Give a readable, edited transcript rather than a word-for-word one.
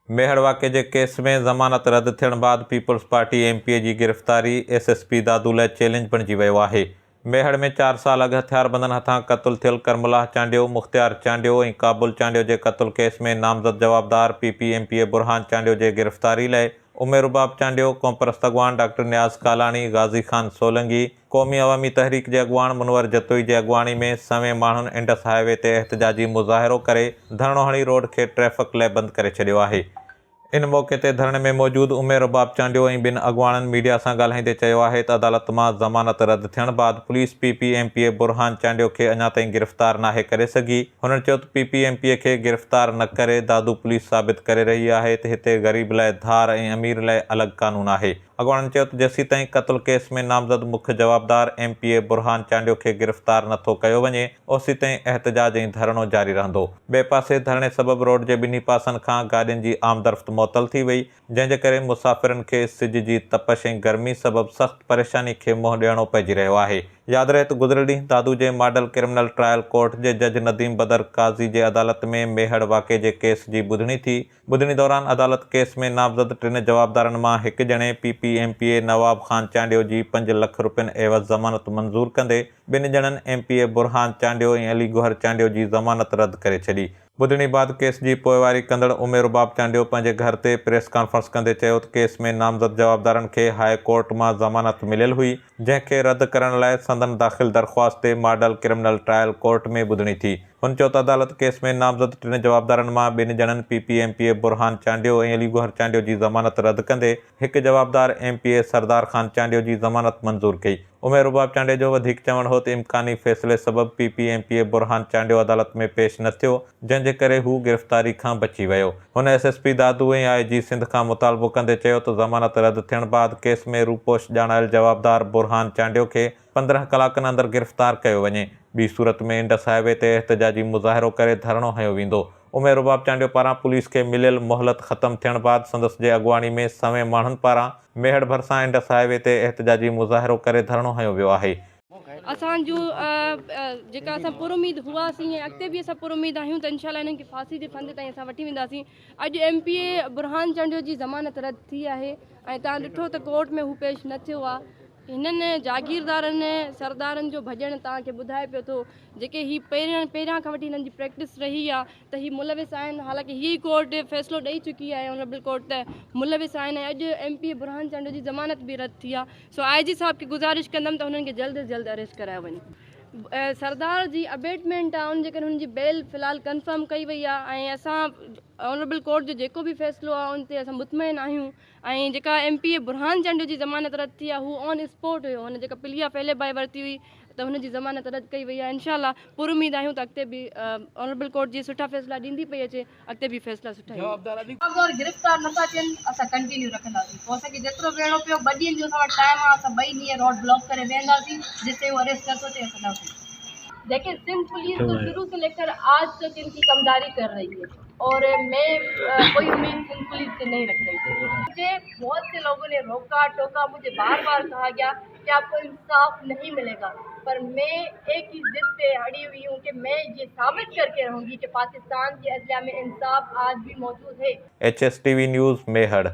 मेहड़ वाक़े जे केस में ज़मानत रद्द थियण बाद पीपल्स पार्टी एमपीए जी गिरफ़्तारी एसएसपी दादू लाइ चैलेंज बणिजी वियो आहे। मेहड़ में 4 साल अॻु हथियारबंदनि हथां क़त्लु थियल करमुल्लाह चांडियो, मुख़्तियार चांडियो ऐं काबुल चांडियो जे क़त्ल केस में नामज़द जवाबदार पीपीएमपीए बुरहान चांडियो जे गिरफ़्तारी लाइ उमेर रुबाब चांडियो, क़ौमपरस्त अॻवान डॉक्टर नियाज़ कालाणी, गाज़ी ख़ान सोलंकी, क़ौमी अवामी तहरीक जे अॻवान मुनवर जतोई जे अॻवानी में सवें माण्हुनि इंडस हाईवे ते एहतजाजी मुज़ाहिरो करे धरणो हणी रोड खे ट्रैफ़िक लाइ बंदि करे छॾियो आहे। इन मौक़े ते धरणे में मौजूद उमेर रुबाब चांडियो ऐं ॿिनि अॻवाननि मीडिया सां ॻाल्हाईंदे चयो आहे त अदालत मां ज़मानत रद्द थियण बाद पुलिस पीपीएमपीए बुरहान चांडियो खे अञा ताईं गिरफ़्तार नाहे करे सघी। हुननि चयो त पीपीएमपीए खे गिरफ़्तार न करे दादू पुलिस साबित करे रही आहे त हिते ग़रीब लाइ धार ऐं अमीर लाइ अलॻि कानून आहे। अॻवाननि चयो त जेसीं ताईं क़त्ल केस में नामज़द मुख्य जवाबदार एमपीए बुरहान चांडियो खे गिरफ़्तार नथो कयो वञे, ओसीं ताईं एहतजाज ऐं धरणो जारी रहंदो। ॿिए पासे धरणे सबबि रोड जे ॿिन्ही पासनि खां गाॾियुनि जी आमदरफ़्त मुअतल थी वई, जंहिंजे करे मुसाफ़िरनि खे सिज जी तपश ऐं गर्मी सबबि सख़्त परेशानी खे मुंहुं ॾियणो पइजी रहियो आहे। यादि रहे त गुज़िरियल ॾींहुं दादू जे मॉडल क्रिमिनल ट्रायल कोर्ट जे जज नदीम बदर काज़ी जे अदालत में मेहड़ वाक़े जे केस जी ॿुधणी थी। ॿुधणी दौरान अदालत केस में नामज़द 3 जवाबदारनि मां हिकु ॼणे पीपीएमपीए नवाब ख़ान चांडियो जी 5 लख रुपयनि एवज़ ज़मानत मंज़ूर कंदे ॿिनि ॼणनि एमपीए बुरहान चांडियो ऐं अली गौहर चांडियो जी ज़मानत रद्द करे छॾी। ॿुधणी बाद केस जी पोइवारी कंदड़ उमेर रुबाब चांडियो पंहिंजे घर ते प्रेस कॉन्फ्रेंस कंदे चयो त केस में नामज़द जवाबदारनि खे हाई कोर्ट मां ज़मानत मिलियल हुई, जंहिंखे रद्द करण लाइ संदन दाख़िल दरख़्वास्त ते मॉडल क्रिमिनल ट्रायल कोर्ट में ॿुधणी थी। हुन चयो त अदालत केस में नामज़द 3 जवाबदारनि मां 2 ॼणनि पीपीएमपीए बुरहान चांडियो ऐं अली गौहर चांडियो जी ज़मानत रद्द कंदे हिकु जवाबदार एमपीए सरदार ख़ान चांडियो जी ज़मानत मंज़ूर कई। उमेर रुबाब चांडियो जो वधीक चवणु हो त इम्कानी फ़ैसिले सबबि पीपीएमपीए बुरहान चांडियो अदालत में पेश न थियो, जंहिंजे करे हू गिरफ़्तारी खां बची वियो। हुन एसएसपी दादू ऐं आईजी सिंध खां मुतालबो कंदे चयो त ज़मानत रद्द थियण बाद केस में रूपोश ॼाणायल जवाबदार बुरहान चांडियो खे 15 कलाकनि अंदरि गिरफ़्तार कयो वञे। ॿी सूरत में इंडस हाईवे ते एहतजाजी मुज़ाहिरो करे धरणो हंयो वेंदो। उमेर रुबाब चांडियो पारां पुलिस खे मिलियल मोहलत ख़त्म थियण बाद संदसि जे अॻवानी में सवें माण्हुनि पारां मेहड़ भरिसां इंडस हाईवे ते एहतजाजी मुज़ाहिरो करे धरणो हंयो वियो आहे। असांजो जेका असां पुरुमीद हुआसीं ऐं अॻिते बि असां पुरुमीद आहियूं त इंशाल्लाह हिननि खे फांसी जे फंदे ताईं असां वठी वेंदासीं। अॼु एमपीए बुरहान चांडियो जी ज़मानत रद्द थी आहे ऐं तव्हां ॾिठो त कोर्ट में हू पेश न थियो आहे। हिननि जागीरदारनि सरदारनि जो भॼण तव्हांखे ॿुधाए पियो थो, जेके ही पहिरियां खां वठी हिननि जी प्रैक्टिस रही आहे त ही मुलविस आहिनि। हालांकि हीअ कोर्ट फ़ैसिलो ॾेई चुकी आहे ऑनरेबल कोर्ट त मुलविस आहिनि ऐं अॼु एमपीए बुरहान चांडियो जी ज़मानत बि रद्द थी आहे। सो आईजी साहब खे गुज़ारिश कंदमि त हुननि खे जल्द अज़ जल्द अरेस्ट करायो वञे। सरदार जी अबेटमेंट आहे, उन जे करे हुनजी बेल फ़िलहाल कंफर्म कई वई आहे ऐं असां ऑनरेबल कोर्ट जो जेको बि फ़ैसिलो आहे उन ते असां मुतमइन आहियूं। ऐं जेका एमपीए बुरहान चांडियो जी ज़मानत रद्द थी आहे हू ऑन स्पॉट हुयो, हुन जेका पिलिया पहले बाई वरिती हुई त हुनजी ज़मानत रद्द कई वई आहे। इंशाल्लाह पुरुमीद आहियूं त अॻिते बि ऑनरेबल कोर्ट जी सुठा फ़ैसिला ॾींदी पई अचे, अॻिते बि फ़ैसिला सुठा गिरफ़्तार नथा थियनि असां कंटिन्यू रखंदासीं। पोइ असांखे जेतिरो वेहणो पियो 2 ॾींहंनि जो असां वटि टाइम आहे, असां 2 ॾींहं रोड ब्लॉक करे वेहंदासीं जिससे वो अरेस्ट नथो थिए असां न। देखिए सिंध पुलिस तो शुरू से लेकर आज तक इनकी कमदारी कर रही है और मैं कोई उम्मीद सिंध पुलिस से नहीं रख रही थी। मुझे बहुत से लोगों ने रोका टोका, मुझे बार बार कहा गया कि आपको इंसाफ नहीं मिलेगा, पर मैं एक ही जिद पे अड़ी हुई हूँ कि मैं ये साबित करके रहूँगी कि पाकिस्तान के अदलिया में इंसाफ आज भी मौजूद है। HSTV news Mehar.